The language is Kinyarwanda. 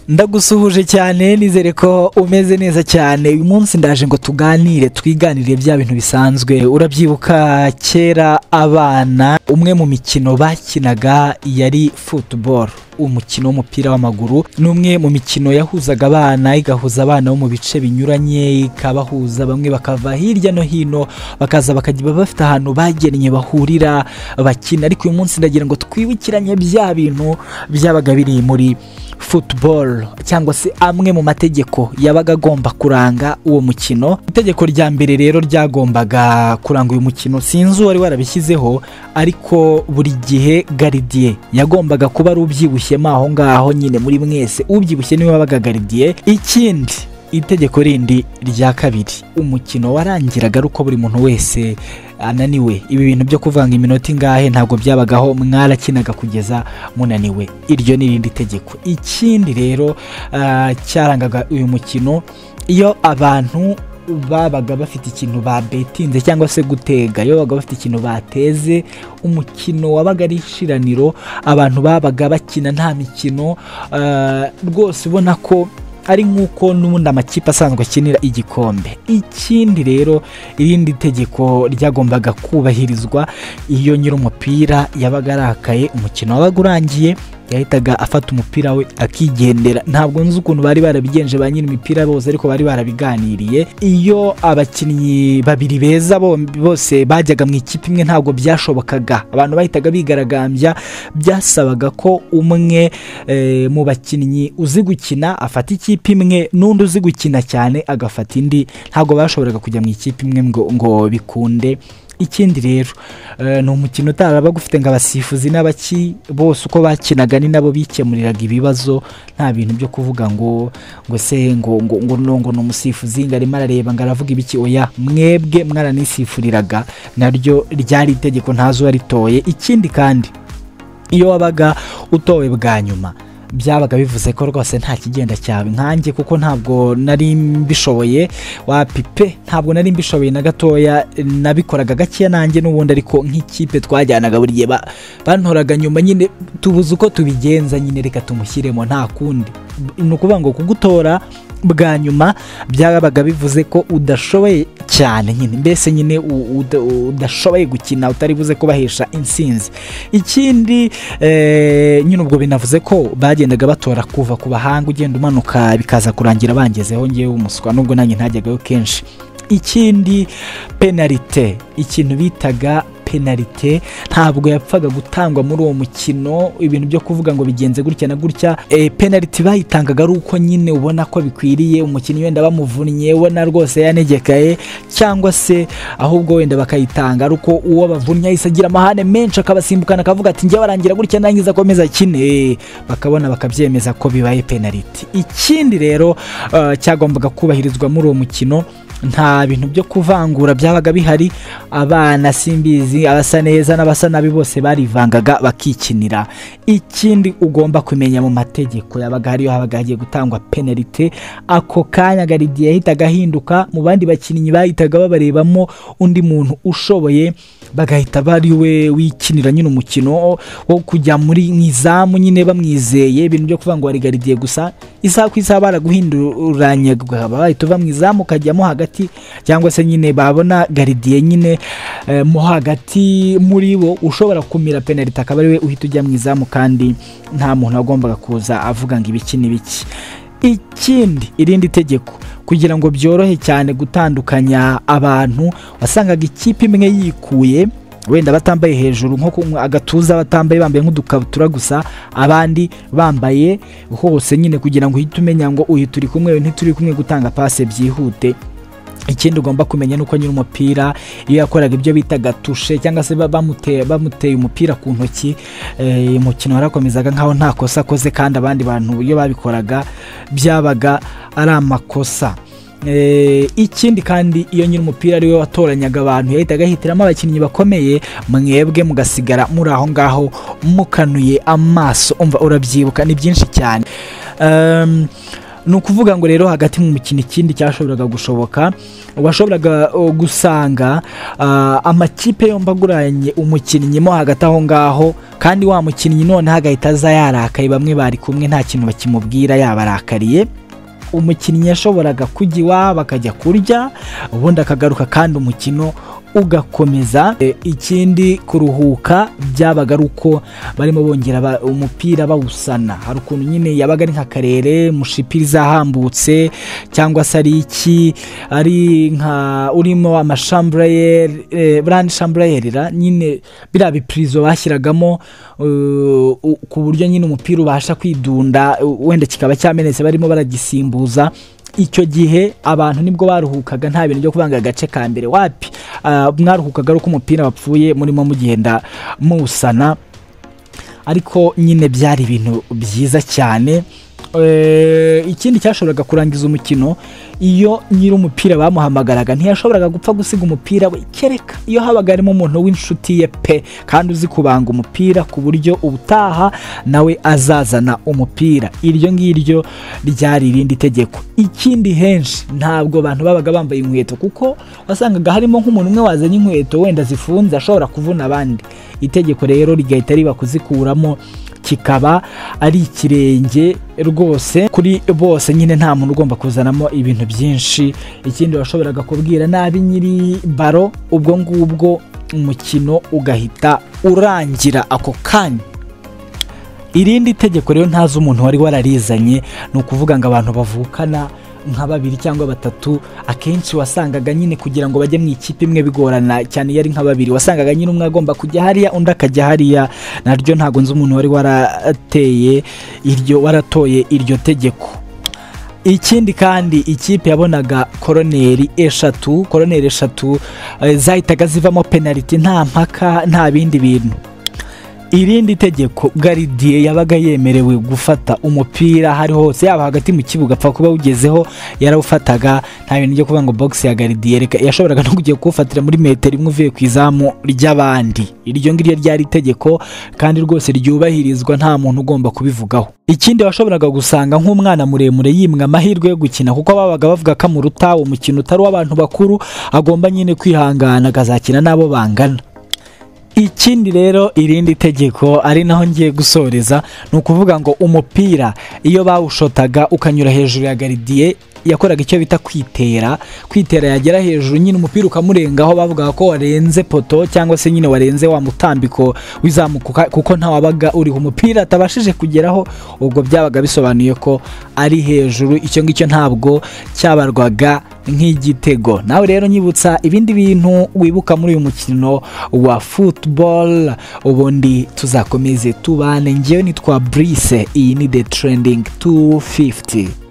ndagusuhuje cyane nizere ko umeze neza cyane. Uyu munsi ndaje ngo tuganire twiganirire bya bintu bisanzwe. Urabyibuka kera abana umwe mu mikino bakinaga yari football, umukino w'umupira w'amaguru. Numwe mu mikino yahuzaga abana, igahuza abana bo mu bice binyuranye, ikabahuza bamwe bakava hirya no hino bakaza bakajya bafite ahantu bagennye bahurira bakina. Ariko uyu munsi ndagira ngo twibukiranye bya bintu byabaga biri muri football cyangwa se amwe mu mategeko yabaga agomba kuranga uwo mukino. Itegeko rya mbere rero ryagombaga kuranga uyu mukino, sinzi wari warabishyizeho, ariko buri gihe gardien yagombaga kuba ari ubyibushyemo aho ngaho nyine muri mwese, ubyibushye niwe wabaga gardien. Ikindi itegeko rindi rya kabiri, umukino warangiraga ari uko buri muntu wese ananiwe. Ibi bintu byo kuvanga iminota ingahe ntabwo byabagaho, mwarakinaga kugeza munaniwe. Iryo ni irindi tegeko. Ikindi rero cyarangaga uyu mukino, iyo abantu babaga bafite ikintu babetinze cyangwa se gutega, iyo babaga bafite ikintu bateze, umukino wabaga ari ishiraniro. Abantu babaga bakina nta mikino rwose, ubona ko ari nk'uko n'ubundi amakipe asanzwe akinira igikombe. Ikindi rero irindi tegeko ryagombaga kubahirizwa, iyo nyiri umupira yabaga arakaye, umukino wabaga urangiye, yahitaga afata umupira we akigendera. Ntabwo nzi ukuntu bari barabigenje ba nyiri imipira bose, ariko bari barabiganiriye. Iyo abakinnyi babiri beza bose bajyaga mu ikipe imwe ntabwo byashobokaga, abantu bahitaga bigaragambya. Byasabaga ko umwe mu bakinnyi uzi gukina afata ikipe imwe, n'undi uzi gukina cyane agafata indi. Ntabwo bashoboraga kujya mu ikipe imwe ngo bikunde. Ikindi rero ni umukino utarabaga ufite ngo abasifuzi n'abaki bose uko bakinaga ni nabo bikemuriraga ibibazo. Nta bintu byo kuvuga ngo se ngo ni umusifuzi ngo arimo arareba ngo aravuga ibiki. Oya, mwebwe mwaranisifuriraga, naryo ryari itegeko ntazo waritoye. Ikindi kandi iyo wabaga utowe bwa nyuma, byabaga bivuze ko rwose nta kigenda cyawe. Nkanjye kuko ntabwo nari mbishoboye, wapipe ntabwo nari mbishoboye na gatoya, nabikoraga gakeya nanjye n'ubundi. Ariko nk'ikipe twajyanaga buri gihe bantoraga nyuma, nyine tubuze uko tubigenza, nyine reka tumushyiremo, nta kundi. Ni ukuvuga ngo kugutora bwa nyuma byabaga bivuze ko udashoboye cyane, nyine mbese nyine udashoboye gukina, utari buze kubahesha insinzi. Ikindi nyine ubwo binavuze ko bagendaga batora kuva ku bahanga ugenda umanuka, bikaza kurangira bangezeho ngewe umuswa, nubwo nanjye ntajyagayo kenshi. Ikindi penalite, ikintu bitaga penalite ntabwo yapfaga gutangwa muri uwo mukino. Ibintu byo kuvuga ngo bigenze gutya na gutya, penalite bayitangaga ari uko nyine ubona ko bikwiriye, umukinnyi wenda bamuvunnye ubona rwose yanegekaye, cyangwa se ahubwo wenda bakayitanga ari uko uwo bavunnye ahise agira amahane menshi akabasimbukana akavuga ati njye barangira gutya nangiza akomeza kine, bakabona bakabyemeza ko bibaye penalite. Ikindi rero cyagombaga kubahirizwa muri uwo mukino, nta bintu byo kuvangura byabaga bihari. Abana simbizi, abasa neza n'abasa nabi bose barivangaga bakikinira. Ikindi ugomba kumenya mu mategeko yabaga hariyo, habaga hagiye gutangwa penalite, ako kanya gardien yahitaga ahinduka, mu bandi bakinnyi bahitaga babarebamo undi muntu ushoboye, bagahita bari we wikinira nyine umukino wo kujya muri mwizamu, nyine bamwizeye. Ibintu byo kuvuga ngo wari gardien gusa, isaha ku isaha baraguhinduranya, bahita uva mwizamu ukajyamo hagati, cyangwa se nyine babona gardien nyine mo hagati muri bo ushobora kumira penalite, akaba ari we uhita ujya mwizamu, kandi nta muntu agombaga kuza avuga ngo ibiki n'ibiki. Ikindi irindi tegeko, kugira ngo byorohe cyane gutandukanya abantu, wasangaga ikipe imwe yikuye wenda batambaye hejuru nko agatuza, batambaye bambaye nk'udukabutura gusa, abandi bambaye hose, nyine kugira ngo uhite umenya ngo uyu turi kumwe ntituri kumwe, gutanga passe byihute. Ikindi ugomba kumenya nuko nyiri umupira iyo yakoraga ibyo bitaga tushe, cyangwa se bamuteye umupira ku ntoki, umukino warakomezaga nkaho nta kosa akoze, kandi abandi bantu iyo babikoraga byabaga ari amakosa. Ikindi kandi iyo nyiri umupira ari we watoranyaga abantu, yahitaga ahitiramo abakinnyi bakomeye, mwebwe mugasigara muri aho ngaho mukanuye amaso. Umva, urabyibuka ni byinshi cyane. ni ukuvuga ngo rero hagati mu mikino ikindi cyashoboraga gushoboka washoboraga gusanga amakipe yombi aguranye umukinnyi mo hagati aho ngaho, kandi wa mukinnyi none hagahita aza yarakaye, bamwe bari kumwe nta kintu bakimubwira yabarakariye. Umukinnyi yashoboraga kujya iwabo akajya kurya ubundi akagaruka kandi umukino ugakomeza. Ikindi kuruhuka byabaga ari uko barimo bongera umupira bawusana. Hari ukuntu nyine yabaga ari nka karere mushipiri zahambutse cyangwa se ari nka urimo amashambrayeri brand chambrayeri nyine bira biprizo bashyiragamo ku buryo nyine umupira ubasha kwidunda wenda kikaba cyamenetse barimo baragisimbuza. Icyo gihe abantu nibwo baruhukaga, nta bintu byo kubanga agace ka mbere wapi, mwaruhukaga uko umupira wapfuye murimo mugenda musana, ariko nyine byari ibintu byiza cyane. Ikindi cyashoboraga kurangiza umukino, iyo nyiri umupira bamuhamagaraga ntiyashoboraga gupfa gusiga umupira we, kereka iyo habaga harimo umuntu w'inshuti ye pe kandi uzi kubanga umupira ku buryo ubutaha nawe azazana umupira. Iryo ngiryo ryari irindi tegeko. Ikindi henshi ntabwo abantu babaga bambaye inkweto, kuko wasangaga harimo nk'umuntu umwe wazanye inkweto wenda zifunze ashobora kuvuna abandi. Itegeko rero rigahita riba kuzikuramo, kikaba ari ikirenge rwose kuri bose, nyine nta muntu ugomba kuzanamo ibintu byinshi. Ikindi washoboraga kubwira nabi nyiri baro, ubwo ngubwo umukino ugahita urangira ako kanya. Irindi tegeko rero ntazi umuntu wari wararizanye, ni ukuvuga ngo abantu bavukana nka 2 cyangwa 3 akenshi wasangaga nyine kugira ngo bajye mu ikipe imwe bigorana cyane. Yari nka 2 wasangaga nyine umwe agomba kujya hariya undi akajya hariya. Naryo ntago nzi umuntu wari waratoye iryo tegeko. Ikindi kandi ikipe yabonaga koroneri 3 zahitaga zivamo penalty nta mpaka nta bindi bintu. Irindi tegeko, garidiye yabaga yemerewe gufata umupira hari hose, yaba hagati mu kibuga apfa kuba ugezeho yarawufataga, nta bintu byo kuvuga ngo box ya garidiye. Yashoboraga no kujya kufatira muri metero imwe uvuye ku izamu ry'abandi. Iryo ngiryo ryari itegeko kandi rwose ryubahirizwa, nta muntu ugomba kubivugaho. Ikindi washoboraga gusanga nk'umwana muremure yimwa amahirwe yo gukina, kuko babaga bavuga ko amuruta umukino utari w'abantu bakuru, agomba nyine kwihangana akazakina n'abo bangana. Ikindi rero irindi tegeko ari naho ngiye gusoreza, ni ukuvuga ngo umupira iyo bawushotaga ukanyura hejuru ya garidiye yakoraga icyo bita kwitera yagera hejuru nyine umupira ukamurengaho, bavuga ko warenze poto cyangwa se nyine warenze wa mutambiko wizamuka, kuko nta wabaga uriho umupira atabashije kugeraho, ubwo byabaga bisobanuye ko ari hejuru. Icyo ngicyo ntabwo cyabarwaga nk'igitego. Nawe rero nyibutsa ibindi bintu wibuka muri uyu mukino wa football, ubundi tuzakomeze tubane. Ngewe nitwa Brice, iyi ni The Trending 250.